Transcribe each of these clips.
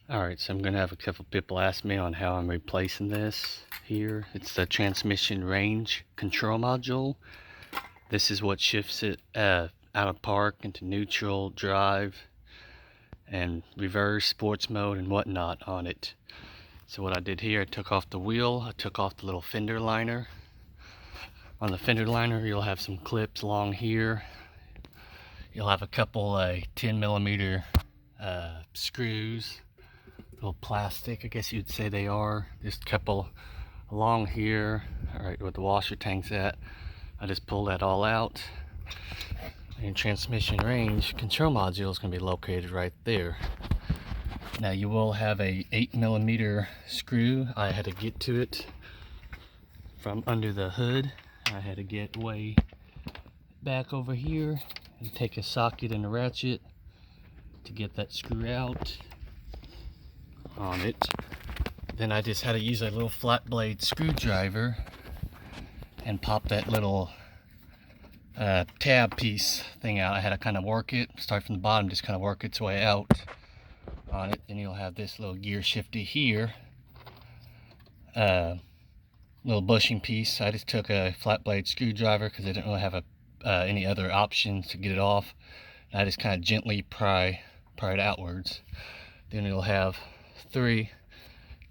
Alright, so I'm going to have a couple people ask me on how I'm replacing this here. It's the transmission range control module. This is what shifts it out of park into neutral, drive, and reverse, sports mode, and whatnot on it. So what I did here, I took off the wheel, I took off the little fender liner. On the fender liner, you'll have some clips along here. You'll have a couple 10 millimeter screws. Little plastic, I guess you'd say they are. Just a couple along here, alright, where the washer tank's at. I just pulled that all out. And transmission range control module is going to be located right there. Now you will have a 8 millimeter screw. I had to get to it from under the hood. I had to get way back over here and take a socket and a ratchet to get that screw out on it. Then I just had to use a little flat blade screwdriver and pop that little tab piece thing out. I had to kind of work it, start from the bottom, just kind of work its way out on it. Then you'll have this little gear shifter here, little bushing piece. I just took a flat blade screwdriver because I didn't really have any other options to get it off. And I just kind of gently pry it outwards. Then you'll have three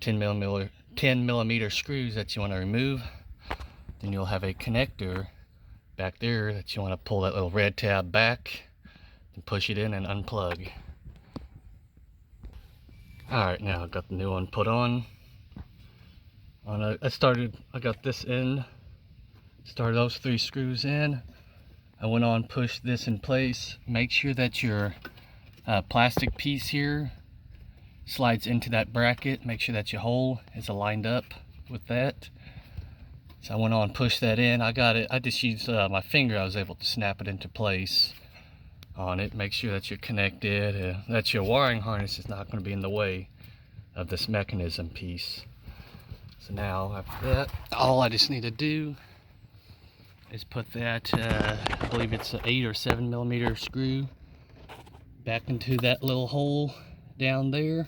10 millimeter screws that you want to remove. Then you'll have a connector back there that you want to pull that little red tab back and push it in and unplug. Alright, now I've got the new one put on. I got this in, started those 3 screws in. I went on, pushed this in place. Make sure that your plastic piece here slides into that bracket. Make sure that your hole is aligned up with that. So I went on, pushed that in. I got it. I just used my finger. I was able to snap it into place on it. Make sure that you're connected, that your wiring harness is not going to be in the way of this mechanism piece. So now after that, all I just need to do is put that, I believe it's an 8 or 7 millimeter screw back into that little hole down there,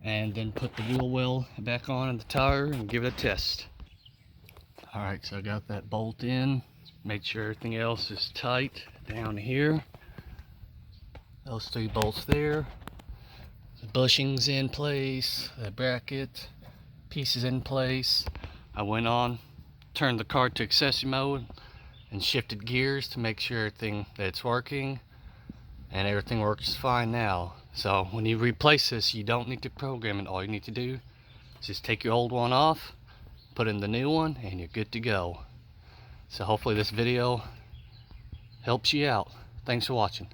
and then put the wheel well back on the tire and give it a test. Alright, so I got that bolt in, made sure everything else is tight down here. Those 3 bolts there, the bushings in place, the bracket pieces in place. I went on, turned the car to accessory mode and shifted gears to make sure that's working, and everything works fine now. So when you replace this, you don't need to program it. All you need to do is just take your old one off, put in the new one, and you're good to go. So hopefully this video helps you out. Thanks for watching.